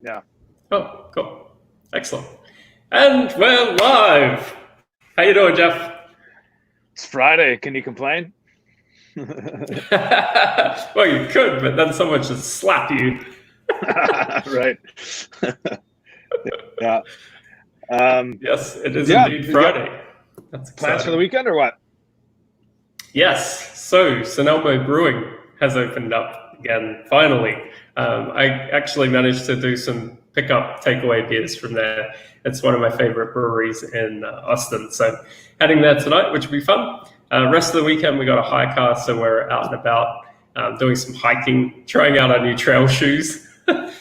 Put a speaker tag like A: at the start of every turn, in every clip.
A: Yeah.
B: Oh, cool. Excellent. And we're live. How you doing, Jeff?
A: It's Friday. Can you complain?
B: Well, you could, but then someone should slap you.
A: Right. Yeah. Um,
B: Yes, it is
A: yeah.
B: indeed
A: You got
B: Friday. That's
A: plans for the
B: exciting.
A: weekend or what?
B: Yes, so Sonoma Brewing has opened up again, finally. I actually managed to do some pickup takeaway beers from there. It's one of my favorite breweries in Austin. So heading there tonight, which will be fun. Rest of the weekend, we got a high car, so we're out and about doing some hiking, trying out our new trail shoes.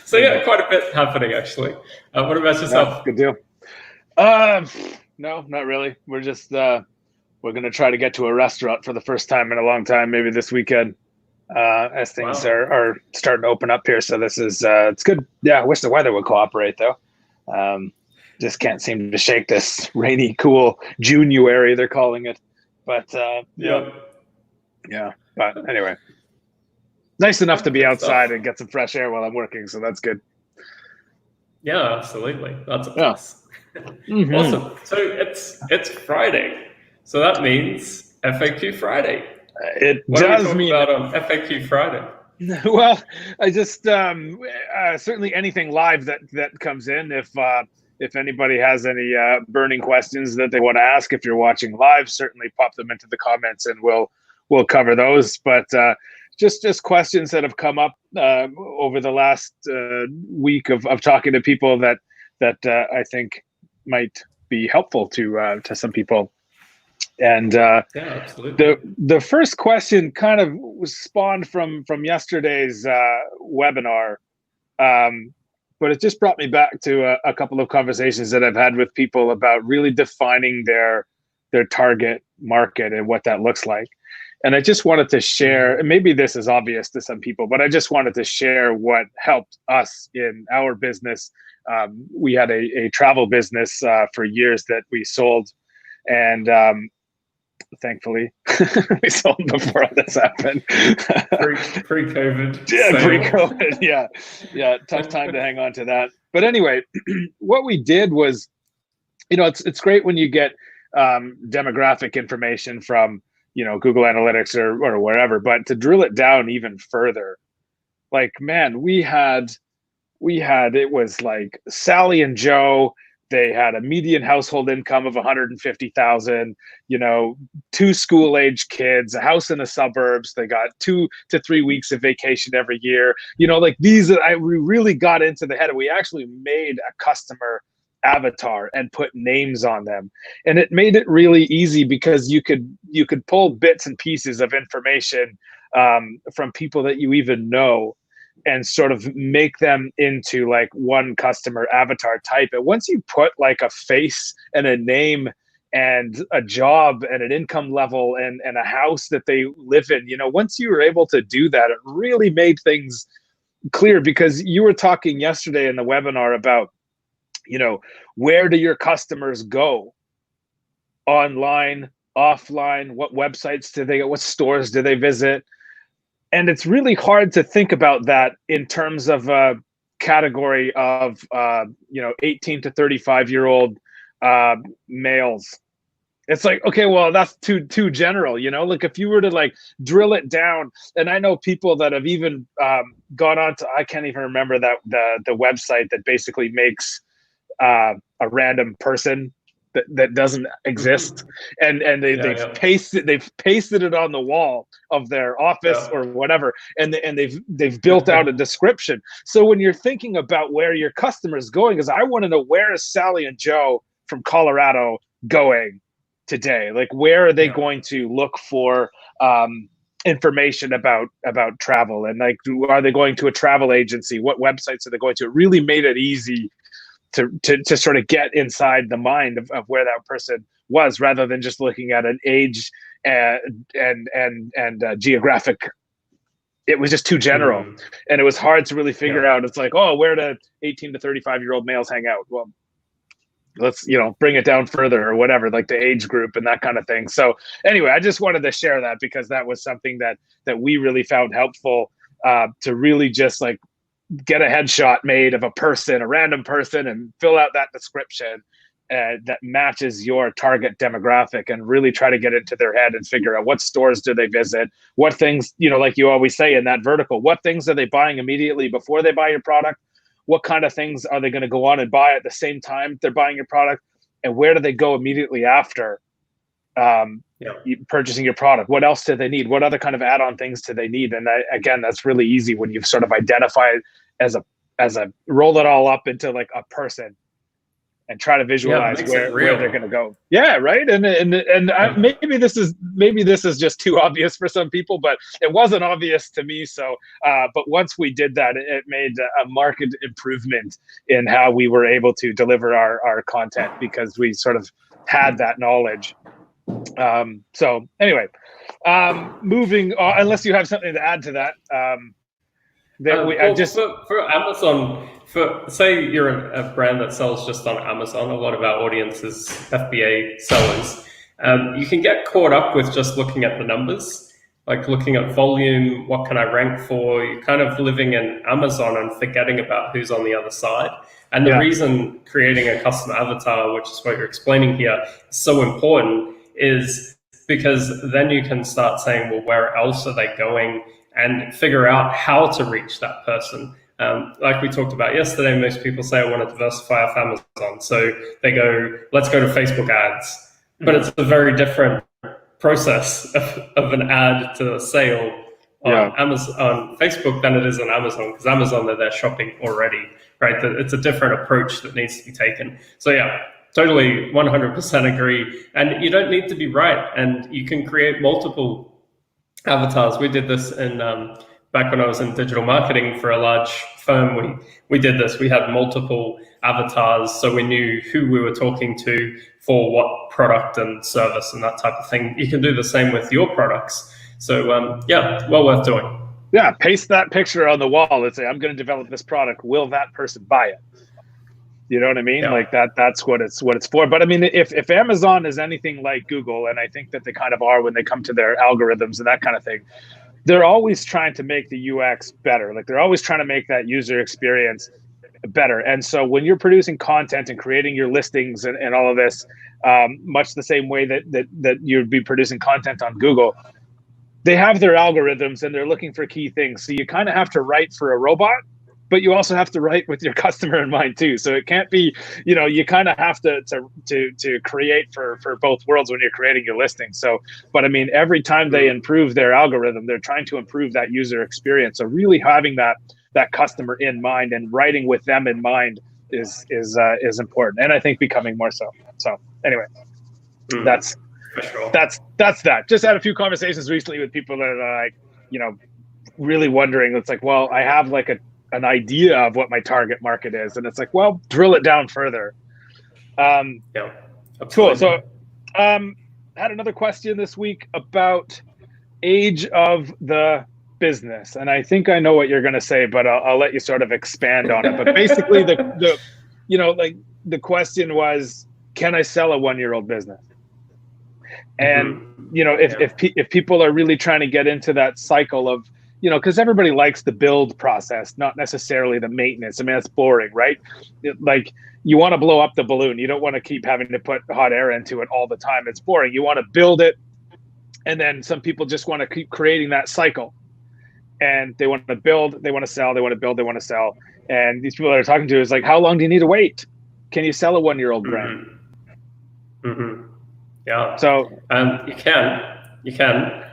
B: So
A: Mhm.
B: yeah, quite a bit happening actually. What about
A: Yeah.
B: yourself?
A: Good deal. Uh, no, not really. We're gonna try to get to a restaurant for the first time in a long time, maybe this weekend. As things
B: Wow.
A: are starting to open up here. So this is it's good. Yeah, I wish the weather would cooperate though. Um, just can't seem to shake this rainy, cool January they're calling it. But
B: Yeah.
A: yeah. But anyway, nice enough to be
B: Good
A: outside
B: stuff.
A: and get some fresh air while I'm working. So that's good.
B: Yeah, absolutely. That's a
A: Yeah.
B: plus.
A: Hmm.
B: Awesome. So it's Friday. So that means FAQ Friday.
A: It
B: What do we
A: does
B: talk
A: mean.
B: about on FAQ Friday?
A: Well, I just certainly anything live that comes in. If anybody has any burning questions that they want to ask, if you're watching live, certainly pop them into the comments, and we'll cover those. But just questions that have come up over the last week of talking to people that I think might be helpful to some people. And
B: Yeah, absolutely.
A: the first question kind of was spawned from yesterday's webinar, um, but it just brought me back to a couple of conversations that I've had with people about really defining their target market and what that looks like. And I just wanted to share, and maybe this is obvious to some people, but I just wanted to share what helped us in our business. We had a travel business for years that we sold, and thankfully we sold before all this happened.
B: Pre-COVID
A: Yeah,
B: sale.
A: pre-COVID. Yeah, tough time to hang on to that. But anyway, what we did was, it's great when you get demographic information from Google Analytics or wherever, but to drill it down even further, like, man, we had it was like Sally and Joe. They had a median household income of 150,000, two school age kids, a house in the suburbs. They got 2 to 3 weeks of vacation every year. Like these, we really got into the head, and we actually made a customer avatar and put names on them, and it made it really easy because you could pull bits and pieces of information from people that you even know, and sort of make them into like one customer avatar type. And once you put like a face and a name and a job and an income level and a house that they live in, once you were able to do that, it really made things clear. Because you were talking yesterday in the webinar about, where do your customers go? Online, offline? What websites do they get? What stores do they visit? And it's really hard to think about that in terms of a category of 18 to 35-year-old uh, males. It's like, okay, well, that's too general. Like if you were to like drill it down, and I know people that have even gone on to, I can't even remember that the website that basically makes a random person that doesn't exist, and
B: Yeah,
A: they've
B: yeah,
A: pasted it on the wall of their office
B: yeah,
A: or whatever, and they've built out a description. So when you're thinking about where your customer is going, is, I want to know, where is Sally and Joe from Colorado going today? Like, where are they
B: yeah.
A: going to look for information about travel? And like, are they going to a travel agency? What websites are they going to? It really made it easy to sort of get inside the mind of where that person was, rather than just looking at an age and geographic. It was just too general,
B: Mm,
A: and it was hard to really figure
B: yeah,
A: out. It's like, oh, where do 18 to 35-year-old males hang out? Well, let's bring it down further, or whatever, like the age group and that kind of thing. So anyway, I just wanted to share that, because that was something that we really found helpful, to really just like get a headshot made of a person, a random person, and fill out that description that matches your target demographic, and really try to get into their head and figure out what stores do they visit, what things, like you always say in that vertical, what things are they buying immediately before they buy your product, what kind of things are they going to go on and buy at the same time they're buying your product, and where do they go immediately after purchasing your product? What else do they need? What other kind of add-on things do they need? And again, that's really easy when you've sort of identified as a roll it all up into like a person and try to visualize where they're going to go. Yeah, right. Maybe this is just too obvious for some people, but it wasn't obvious to me. So, but once we did that, it made a marked improvement in how we were able to deliver our content, because we sort of had that knowledge. So anyway, moving on, unless you have something to add to that.
B: For Amazon, say you're a brand that sells just on Amazon, a lot of our audience is FBA sellers. You can get caught up with just looking at the numbers, like looking at volume, what can I rank for? You're kind of living in Amazon and forgetting about who's on the other side. And the reason creating a custom avatar, which is what you're explaining here, is so important, is because then you can start saying, well, where else are they going? And figure out how to reach that person. Like we talked about yesterday, most people say, I want to diversify off Amazon. So they go, let's go to Facebook ads. But it's a very different process of an ad to a sale on Amazon, on Facebook, than it is on Amazon, because Amazon, they're there shopping already, right? It's a different approach that needs to be taken. So totally 100% agree. And you don't need to be right. And you can create multiple avatars. We did this in back when I was in digital marketing for a large firm. We did this. We had multiple avatars, so we knew who we were talking to for what product and service and that type of thing. You can do the same with your products. So well worth doing.
A: Yeah, paste that picture on the wall and say, I'm going to develop this product. Will that person buy it? You know what I mean? Like that's what it's for. But I mean, if Amazon is anything like Google, and I think that they kind of are when they come to their algorithms and that kind of thing, they're always trying to make the UX better. Like they're always trying to make that user experience better. And so when you're producing content and creating your listings and all of this, much the same way that you'd be producing content on Google, they have their algorithms and they're looking for key things. So you kind of have to write for a robot, but you also have to write with your customer in mind too. So it can't be, you kind of have to create for both worlds when you're creating your listing. So, but I mean, every time they improve their algorithm, they're trying to improve that user experience. So really having that customer in mind and writing with them in mind is important. And I think becoming more so. So anyway, that's that. Just had a few conversations recently with people that are like, really wondering. It's like, well, I have like an idea of what my target market is, and it's like, well, drill it down further. Cool. So had another question this week about age of the business, and I think I know what you're going to say, but I'll let you sort of expand on it. But basically the question was, can I sell a 1-year-old business? And if people are really trying to get into that cycle of, because everybody likes the build process, not necessarily the maintenance. I mean, that's boring, right? Like you want to blow up the balloon. You don't want to keep having to put hot air into it all the time. It's boring. You want to build it. And then some people just want to keep creating that cycle. And they want to build, they want to sell, they want to build, they want to sell. And these people that are talking to is like, how long do you need to wait? Can you sell a 1-year-old brand?
B: Yeah.
A: So
B: you can,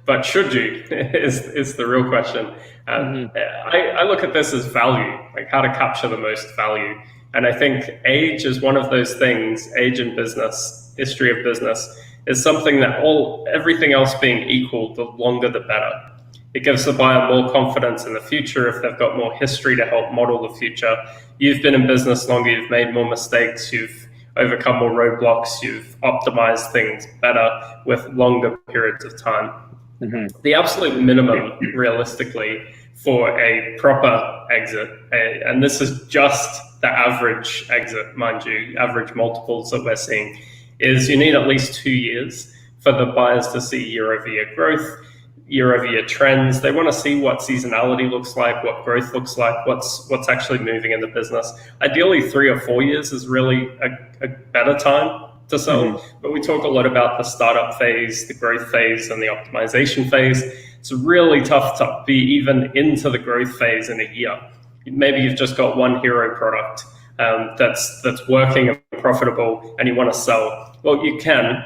B: but should you is the real question. I look at this as value, like how to capture the most value. And I think age is one of those things, age in business, history of business, is something that everything else being equal, the longer the better. It gives the buyer more confidence in the future if they've got more history to help model the future. You've been in business longer, you've made more mistakes, you've overcome more roadblocks, you've optimized things better with longer periods of time. The absolute minimum, realistically, for a proper exit, and this is just the average exit, mind you, average multiples that we're seeing, is you need at least 2 years for the buyers to see year-over-year growth. year-over-year trends. They want to see what seasonality looks like, what growth looks like, what's actually moving in the business. Ideally, 3 or 4 years is really a better time to sell. But we talk a lot about the startup phase, the growth phase, and the optimization phase. It's really tough to be even into the growth phase in a year. Maybe you've just got one hero product that's working and profitable, and you want to sell. Well, you can,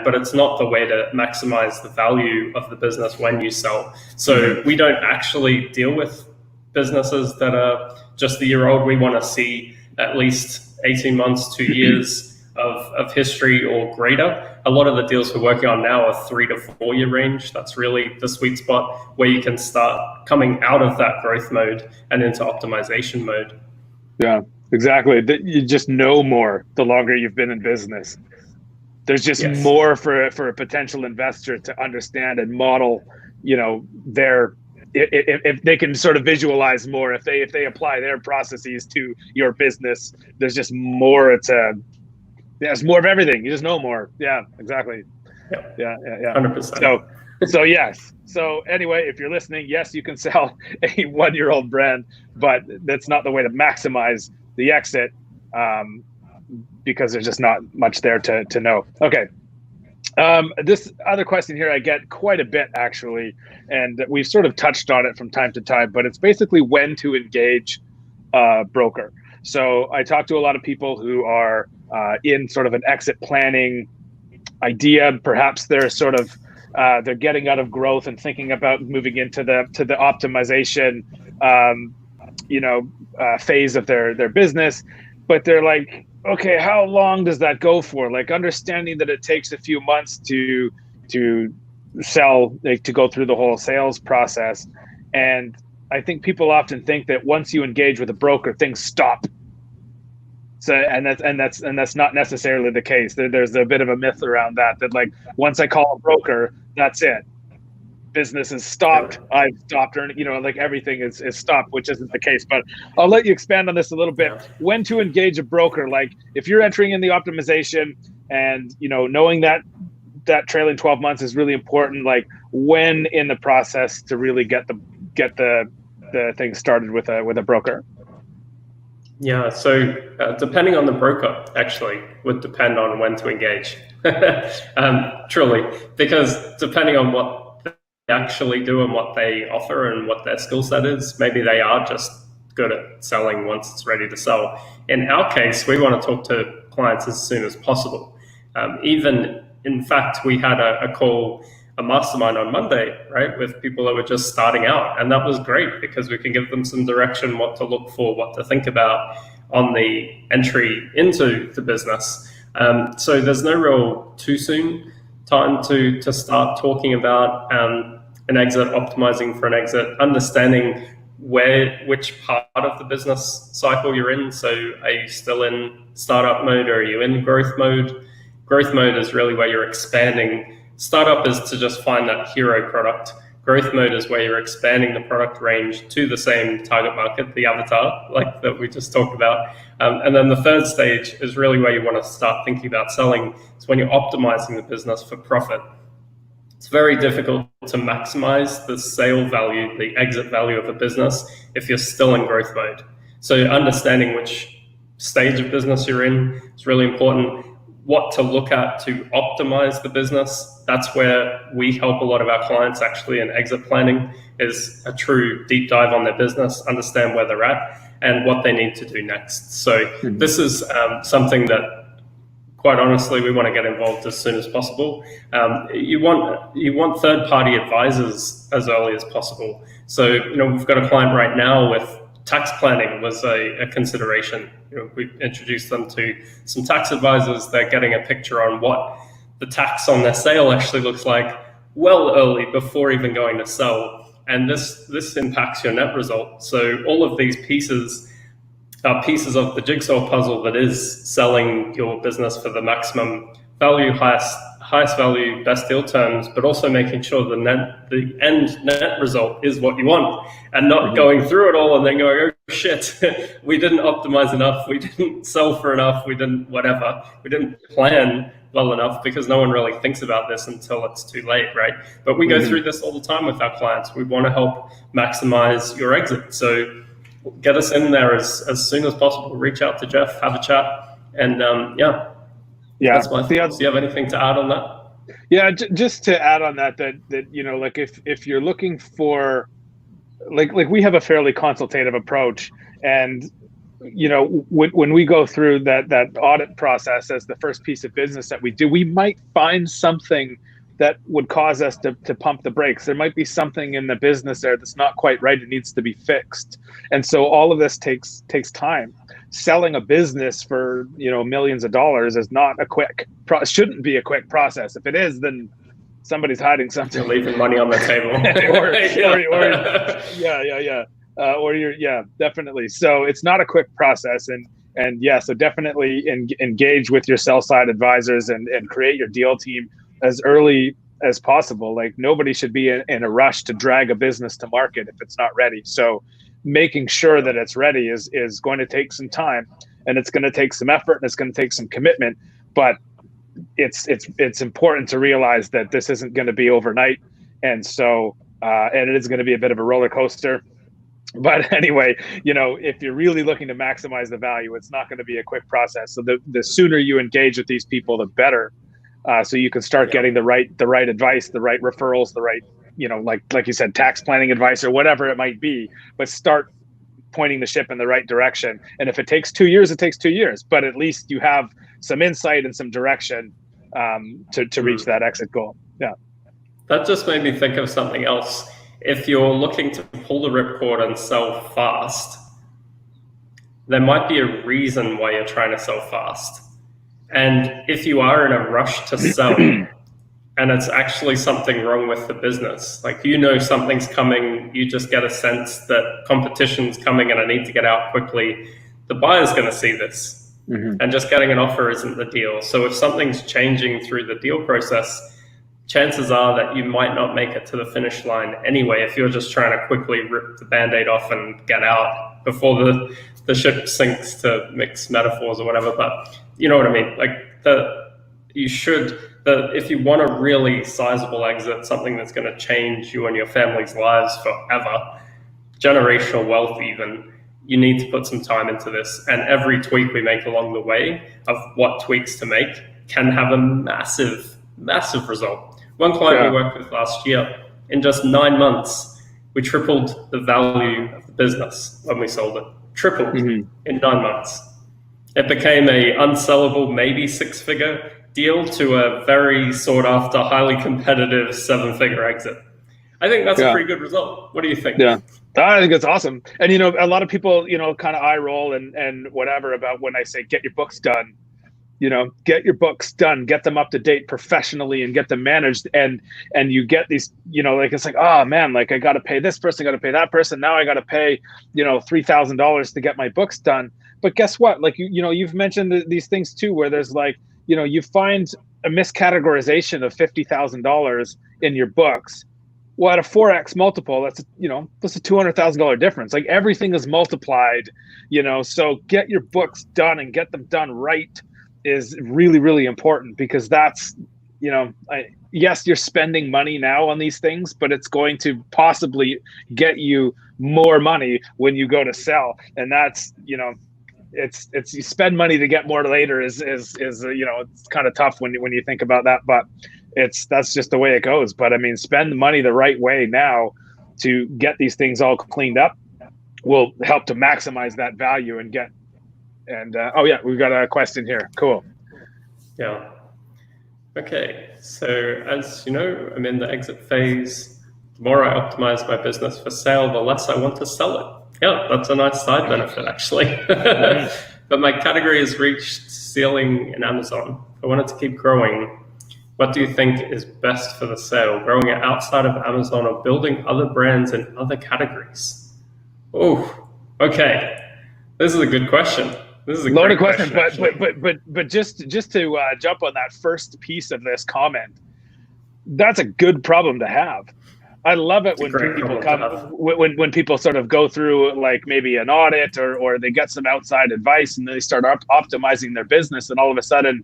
B: but it's not the way to maximize the value of the business when you sell. So we don't actually deal with businesses that are just a year old. We want to see at least 18 months, 2 years of history or greater. A lot of the deals we're working on now are 3 to 4 year range. That's really the sweet spot where you can start coming out of that growth mode and into optimization mode.
A: Yeah, exactly. You just know more the longer you've been in business. There's just more for a potential investor to understand and model, if they can sort of visualize more, if they apply their processes to your business, there's just more there's more of everything. You just know more. Yeah, exactly. Yeah.
B: 100%.
A: So yes. So anyway, if you're listening, yes, you can sell a 1-year-old brand, but that's not the way to maximize the exit, because there's just not much there to know. Okay. This other question here I get quite a bit, actually, and we've sort of touched on it from time to time, but it's basically when to engage a broker. So I talk to a lot of people who are in sort of an exit planning idea. Perhaps they're sort of they're getting out of growth and thinking about moving into the optimization phase of their business, but they're like, okay, how long does that go for? Like, understanding that it takes a few months to sell, like, to go through the whole sales process. And I think people often think that once you engage with a broker, things stop. So, and that's not necessarily the case. There's a bit of a myth around that like, once I call a broker, that's it. Business is stopped. I've stopped earning, like everything is stopped, which isn't the case. But I'll let you expand on this a little bit. When to engage a broker, like if you're entering in the optimization and, knowing that trailing 12 months is really important, like when in the process to really get the thing started with a broker.
B: Yeah, so depending on the broker, actually, would depend on when to engage. Truly, because depending on what they actually do and what they offer and what their skill set is, maybe they are just good at selling once it's ready to sell. In our case, we want to talk to clients as soon as possible. In fact, we had a call, a mastermind on Monday, right, with people that were just starting out. And that was great because we can give them some direction, what to look for, what to think about on the entry into the business. So there's no real too soon time to start talking about an exit, optimizing for an exit, understanding which part of the business cycle you're in. So are you still in startup mode or are you in growth mode? Growth mode is really where you're expanding. Startup is to just find that hero product. Growth mode is where you're expanding the product range to the same target market, the avatar, like that we just talked about. And then the third stage is really where you want to start thinking about selling. It's when you're optimizing the business for profit. It's very difficult to maximize the sale value, the exit value of a business if you're still in growth mode. So understanding which stage of business you're in is really important. What to look at to optimize the business. That's where we help a lot of our clients actually in exit planning, is a true deep dive on their business, understand where they're at and what they need to do next. So this is something that, quite honestly, we want to get involved as soon as possible. You want third-party advisors as early as possible. So, we've got a client right now with tax planning was a consideration. We introduced them to some tax advisors. They're getting a picture on what the tax on their sale actually looks like well early before even going to sell. And this impacts your net result. So all of these pieces are pieces of the jigsaw puzzle that is selling your business for the maximum value, highest value, best deal terms, but also making sure the end net result is what you want, and not going through it all and then going, oh shit, we didn't optimize enough, we didn't sell for enough, we didn't whatever, we didn't plan well enough, because no one really thinks about this until it's too late, right? But we go through this all the time with our clients. We want to help maximize your exit. So get us in there as soon as possible. Reach out to Jeff, have a chat, and
A: yeah.
B: That's my thoughts. Do you have anything to add on that?
A: Yeah, just to add on that, you know, like if you're looking for, like we have a fairly consultative approach, and you know, when we go through that audit process as the first piece of business that we do, we might find something that would cause us to pump the brakes. There might be something in the business there that's not quite right. It needs to be fixed. And so all of this takes time. Selling a business for, you know, millions of dollars is not shouldn't be a quick process. If it is, then somebody's hiding something.
B: You're leaving money on the table.
A: Yeah, definitely. So it's not a quick process. And yeah, so definitely engage with your sell side advisors and create your deal team as early as possible. Like nobody should be in a rush to drag a business to market if it's not ready. So making sure that it's ready is going to take some time, and it's going to take some effort, and it's going to take some commitment. But it's important to realize that this isn't going to be overnight, and so and it is going to be a bit of a roller coaster. But anyway, you know, if you're really looking to maximize the value, it's not going to be a quick process. So the sooner you engage with these people, the better. So you can start getting the right advice, the right referrals, the right, you know, like you said, tax planning advice or whatever it might be, but start pointing the ship in the right direction. And if it takes 2 years, it takes 2 years, but at least you have some insight and some direction to reach that exit goal. Yeah.
B: That just made me think of something else. If you're looking to pull the ripcord and sell fast, there might be a reason why you're trying to sell fast. And if you are in a rush to sell and it's actually something wrong with the business, like, you know, something's coming, you just get a sense that competition's coming and I need to get out quickly, the buyer's going to see this. And just getting an offer isn't the deal. So if something's changing through the deal process, chances are that you might not make it to the finish line anyway, if you're just trying to quickly rip the Band-Aid off and get out before the ship sinks, to mix metaphors or whatever. But you know what I mean? Like, if you want a really sizable exit, something that's going to change you and your family's lives forever, generational wealth even, you need to put some time into this. And every tweak we make along the way of what tweaks to make can have a massive, massive result. One client we worked with last year, in just 9 months, we tripled the value of the business when we sold it. Tripled in 9 months. It became a unsellable, maybe 6-figure deal to a very sought after, highly competitive 7-figure exit. I think that's a pretty good result. What do you think?
A: Yeah, I think it's awesome. And, you know, a lot of people, you know, kind of eye roll and whatever about when I say get your books done. You know, get your books done, get them up to date professionally and get them managed. And you get these, you know, like, it's like, oh man, like I got to pay this person, got to pay that person. Now I got to pay, you know, $3,000 to get my books done. But guess what? Like, you know, you've mentioned these things too, where there's like, you know, you find a miscategorization of $50,000 in your books. Well, at a 4x multiple, that's a $200,000 difference. Like, everything is multiplied, you know, so get your books done and get them done right is really, really important, because that's, you know, yes, you're spending money now on these things, but it's going to possibly get you more money when you go to sell. And that's, you know, it's you spend money to get more later is you know, it's kind of tough when you think about that, but that's just the way it goes. But I mean, spend the money the right way now to get these things all cleaned up will help to maximize that value and get. And oh yeah, we've got a question here. Cool.
B: Yeah. Okay. So as you know, I'm in the exit phase. The more I optimize my business for sale, the less I want to sell it. Yeah, that's a nice side benefit, actually. But my category has reached ceiling in Amazon. I want it to keep growing. What do you think is best for the sale? Growing it outside of Amazon or building other brands in other categories? Oh, okay. This is a good question. This is a loaded question,
A: but just to jump on that first piece of this comment, that's a good problem to have. I love it when people come, when people sort of go through like maybe an audit or they get some outside advice and they start optimizing their business, and all of a sudden,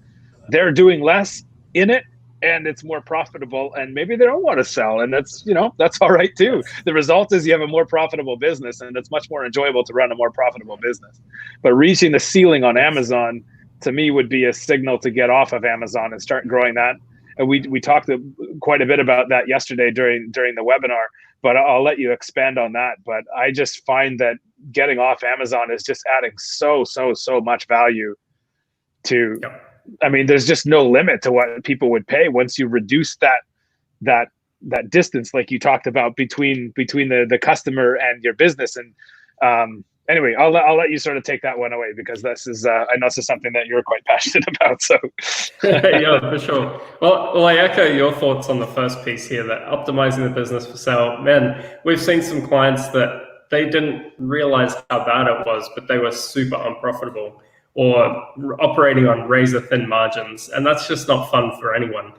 A: they're doing less in it and it's more profitable, and maybe they don't want to sell, and that's, that's all right too. The result is you have a more profitable business, and it's much more enjoyable to run a more profitable business. But reaching the ceiling on Amazon, to me, would be a signal to get off of Amazon and start growing that. And we talked quite a bit about that yesterday during the webinar, but I'll let you expand on that. But I just find that getting off Amazon is just adding so much value to, I mean, there's just no limit to what people would pay once you reduce that distance, like you talked about, between the customer and your business. And anyway, I'll let you sort of take that one away, because this is I know this is something that you're quite passionate about. So
B: yeah, for sure. Well, I echo your thoughts on the first piece here, that optimizing the business for sale. Man, we've seen some clients that they didn't realize how bad it was, but they were super unprofitable or operating on razor thin margins. And that's just not fun for anyone,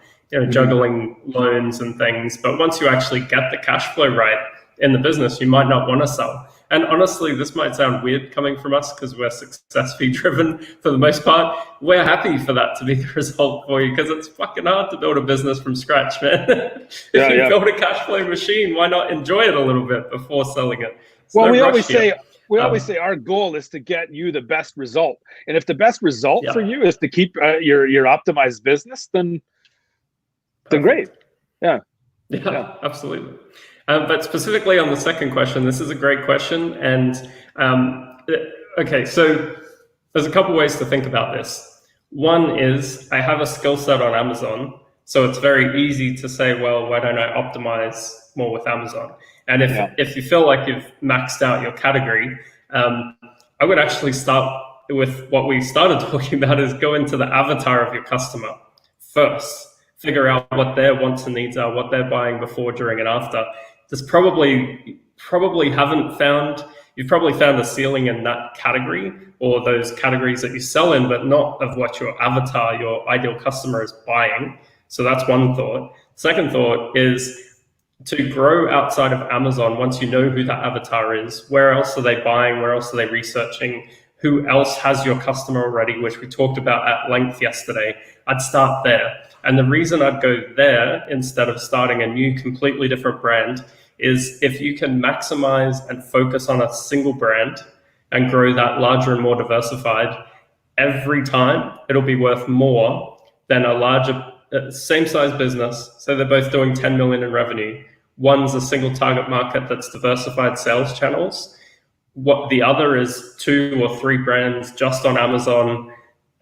B: juggling loans and things. But once you actually get the cash flow right in the business, you might not want to sell. And honestly, this might sound weird coming from us because we're success fee driven for the most part. We're happy for that to be the result for you, because it's fucking hard to build a business from scratch, man. If you build a cash flow machine, why not enjoy it a little bit before selling it?
A: Well, we always say our goal is to get you the best result. And if the best result for you is to keep your optimized business, then great. Yeah,
B: absolutely. But specifically on the second question, this is a great question. And okay, so there's a couple ways to think about this. One is, I have a skill set on Amazon, so it's very easy to say, well, why don't I optimize more with Amazon? And if you feel like you've maxed out your category, I would actually start with what we started talking about, is go into the avatar of your customer first. Figure out what their wants and needs are, what they're buying before, during, and after. You've probably found a ceiling in that category, or those categories that you sell in, but not of what your avatar, your ideal customer, is buying. So that's one thought. Second thought is to grow outside of Amazon. Once you know who that avatar is, where else are they buying? Where else are they researching? Who else has your customer already, which we talked about at length yesterday? I'd start there. And the reason I'd go there instead of starting a new, completely different brand is, if you can maximize and focus on a single brand and grow that larger and more diversified, every time it'll be worth more than a larger, same size business. So they're both doing 10 million in revenue. One's a single target market that's diversified sales channels. What the other is 2 or 3 brands just on Amazon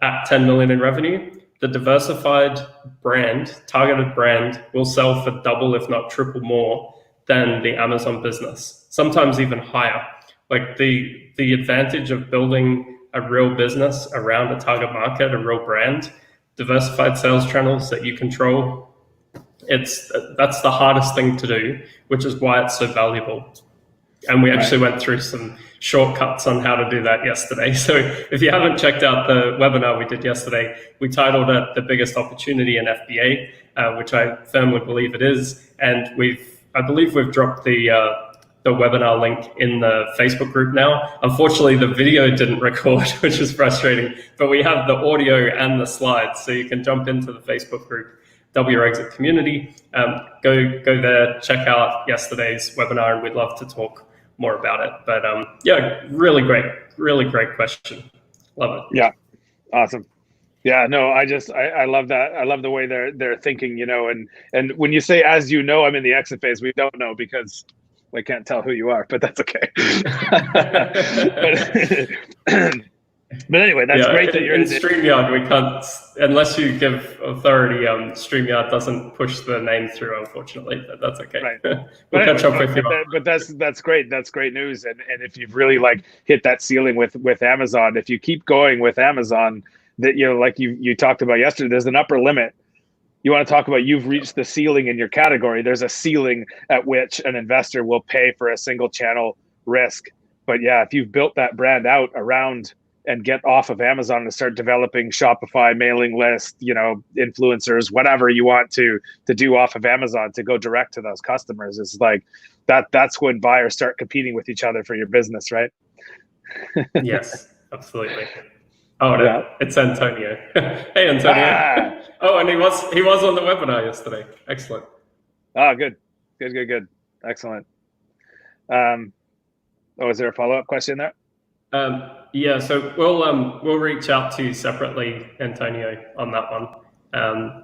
B: at 10 million in revenue. The diversified brand, targeted brand, will sell for double, if not triple more than the Amazon business, sometimes even higher. Like the advantage of building a real business around a target market, a real brand, diversified sales channels that you control, that's the hardest thing to do, which is why it's so valuable. And we actually went through some shortcuts on how to do that yesterday. So if you haven't checked out the webinar we did yesterday, we titled it The Biggest Opportunity in FBA, which I firmly believe it is. And I believe we've dropped the webinar link in the Facebook group now. Unfortunately, the video didn't record, which is frustrating, but we have the audio and the slides, so you can jump into the Facebook group, Double Your Exit Community. Go there, check out yesterday's webinar, and we'd love to talk more about it. But really great question. Love it.
A: Yeah, awesome. Yeah, no, I love that. I love the way they're thinking, and when you say, as you know, I'm in the exit phase, we don't know because I can't tell who you are, but that's okay. But anyway, that's great that you're
B: in StreamYard. We can't, unless you give authority. StreamYard doesn't push the name through, unfortunately, but that's okay.
A: Right.
B: We'll catch up with you.
A: But that's great. That's great news. And if you've really hit that ceiling with Amazon, if you keep going with Amazon, that like you talked about yesterday, there's an upper limit. You want to talk about you've reached the ceiling in your category. There's a ceiling at which an investor will pay for a single channel risk. But yeah, if you've built that brand out around and get off of Amazon and start developing Shopify, mailing list, influencers, whatever you want to do off of Amazon to go direct to those customers, it's like that's when buyers start competing with each other for your business, right?
B: Yes, absolutely. Oh
A: Yeah.
B: no, it's Antonio. Hey Antonio.
A: Ah.
B: Oh, and he was on the webinar yesterday. Excellent.
A: Oh, good. Excellent. Is there a follow-up question there?
B: Yeah, so we'll reach out to you separately, Antonio, on that one,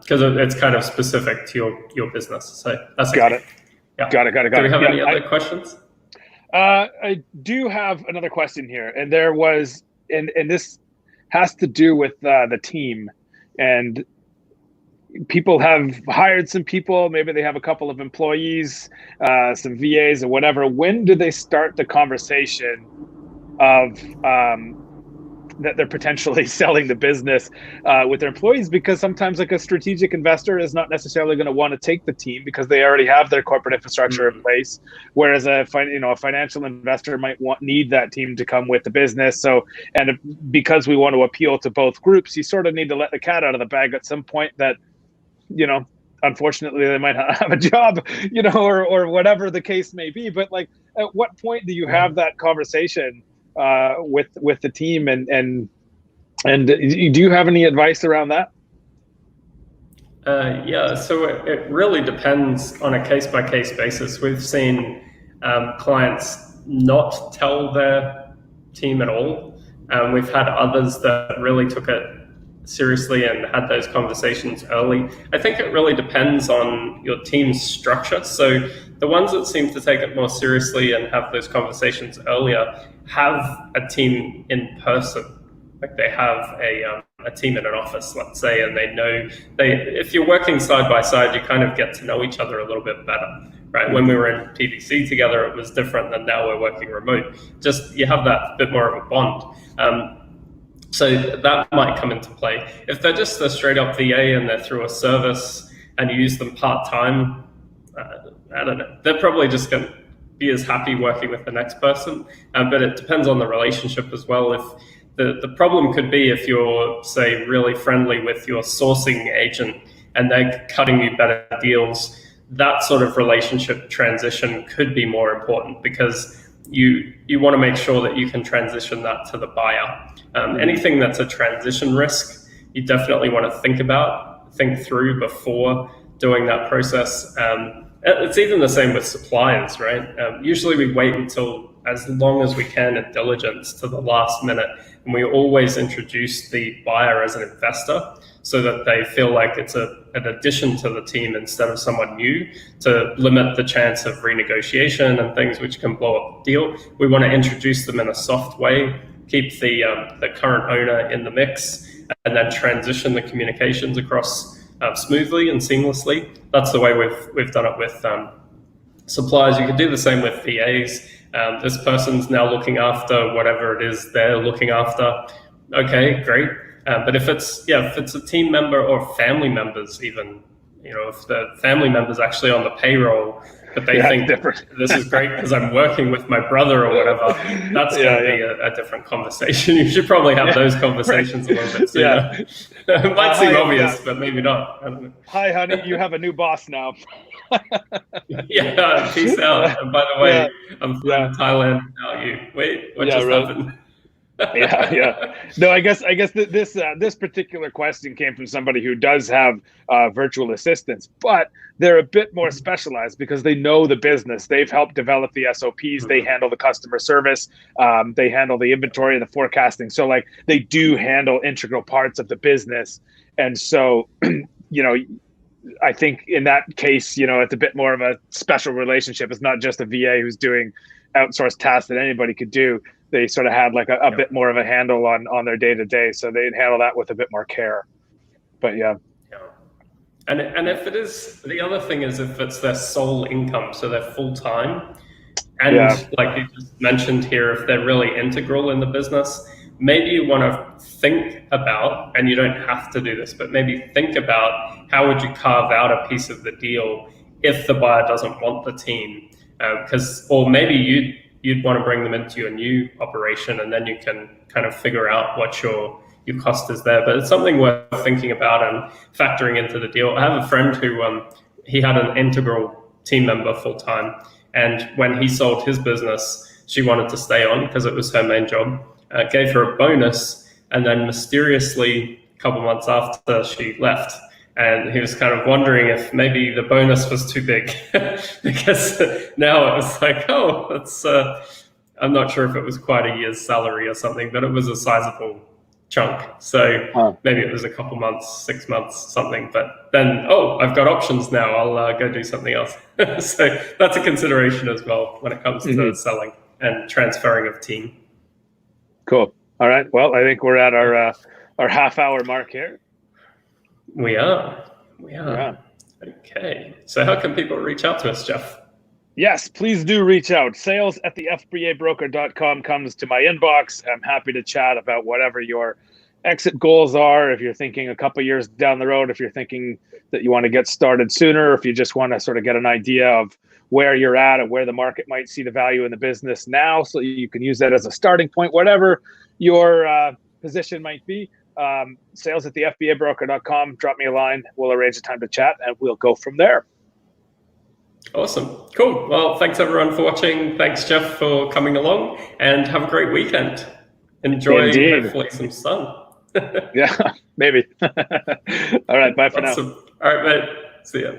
B: because it's kind of specific to your business. So that's
A: Got
B: okay.
A: it.
B: Yeah.
A: Got it.
B: Do we have any other questions?
A: I do have another question here, and there was, and this has to do with the team, and people have hired some people. Maybe they have a couple of employees, some VAs or whatever. When do they start the conversation of that they're potentially selling the business with their employees? Because sometimes like a strategic investor is not necessarily going to want to take the team because they already have their corporate infrastructure in place, whereas a financial investor might need that team to come with the business. So, and because we want to appeal to both groups, you sort of need to let the cat out of the bag at some point that, unfortunately they might not have a job, or whatever the case may be. But like, at what point do you have that conversation with the team, and do you have any advice around that?
B: Yeah, so it really depends on a case-by-case basis. We've seen clients not tell their team at all. We've had others that really took it seriously and had those conversations early. I think it really depends on your team's structure. So the ones that seem to take it more seriously and have those conversations earlier have a team in person. Like they have a team in an office, let's say, and they know if you're working side by side, you kind of get to know each other a little bit better, right? When we were in PVC together, it was different than now we're working remote. Just you have that bit more of a bond. So that might come into play. If they're just a straight up VA and they're through a service and you use them part-time, I don't know. They're probably just going to be as happy working with the next person. But it depends on the relationship as well. If the problem could be if you're, say, really friendly with your sourcing agent and they're cutting you better deals, that sort of relationship transition could be more important because you want to make sure that you can transition that to the buyer. Anything that's a transition risk, you definitely want to think through before doing that process. It's even the same with suppliers, right? Usually we wait until as long as we can in diligence to the last minute, and we always introduce the buyer as an investor so that they feel like it's an addition to the team instead of someone new, to limit the chance of renegotiation and things which can blow up the deal. We want to introduce them in a soft way, keep the current owner in the mix, and then transition the communications across smoothly and seamlessly. That's the way we've done it with suppliers. You can do the same with VAs. This person's now looking after whatever it is they're looking after. Okay, great. But if it's a team member or family members, even, if the family member's actually on the payroll, but they think this is great because I'm working with my brother or whatever, that's going to be a different conversation. You should probably have those conversations a little bit sooner. It might seem obvious, but maybe not. I don't know.
A: Hi, honey, you have a new boss now.
B: Yeah, peace out. And by the way, I'm flying to Thailand without you. Wait, what just happened?
A: No, I guess this particular question came from somebody who does have virtual assistants, but they're a bit more specialized because they know the business. They've helped develop the SOPs. They handle the customer service. They handle the inventory and the forecasting. So like they do handle integral parts of the business. And so, I think in that case, it's a bit more of a special relationship. It's not just a VA who's doing outsourced tasks that anybody could do. They sort of had like a bit more of a handle on their day-to-day. So they'd handle that with a bit more care. But yeah.
B: And if it is, the other thing is if it's their sole income, so they're full-time, and like you just mentioned here, if they're really integral in the business, maybe you want to think about, and you don't have to do this, but maybe think about how would you carve out a piece of the deal if the buyer doesn't want the team, or maybe you'd want to bring them into your new operation, and then you can kind of figure out what your cost is there. But it's something worth thinking about and factoring into the deal. I have a friend who he had an integral team member full time, and when he sold his business, she wanted to stay on because it was her main job. Gave her a bonus, And then mysteriously, a couple months after, she left. And he was kind of wondering if maybe the bonus was too big, because now it was like, oh, that's, I'm not sure if it was quite a year's salary or something, but it was a sizable chunk. So maybe it was a couple months, 6 months, something. But then, oh, I've got options now. I'll go do something else. So that's a consideration as well when it comes to selling and transferring of team.
A: Cool. All right. Well, I think we're at our half-hour mark here.
B: We are. Yeah. Okay. So how can people reach out to us, Jeff?
A: Yes, please do reach out. sales@thefbabroker.com comes to my inbox. I'm happy to chat about whatever your exit goals are. If you're thinking a couple years down the road, if you're thinking that you want to get started sooner, if you just want to sort of get an idea of where you're at and where the market might see the value in the business now, so you can use that as a starting point, whatever your position might be. Sales@thefbabroker.com. Drop me a line. We'll arrange a time to chat and we'll go from there.
B: Awesome. Cool. Well, thanks everyone for watching. Thanks, Jeff, for coming along, and have a great weekend. Enjoy, hopefully, some sun.
A: Yeah, maybe. All right. Bye for now.
B: All right, mate. See ya.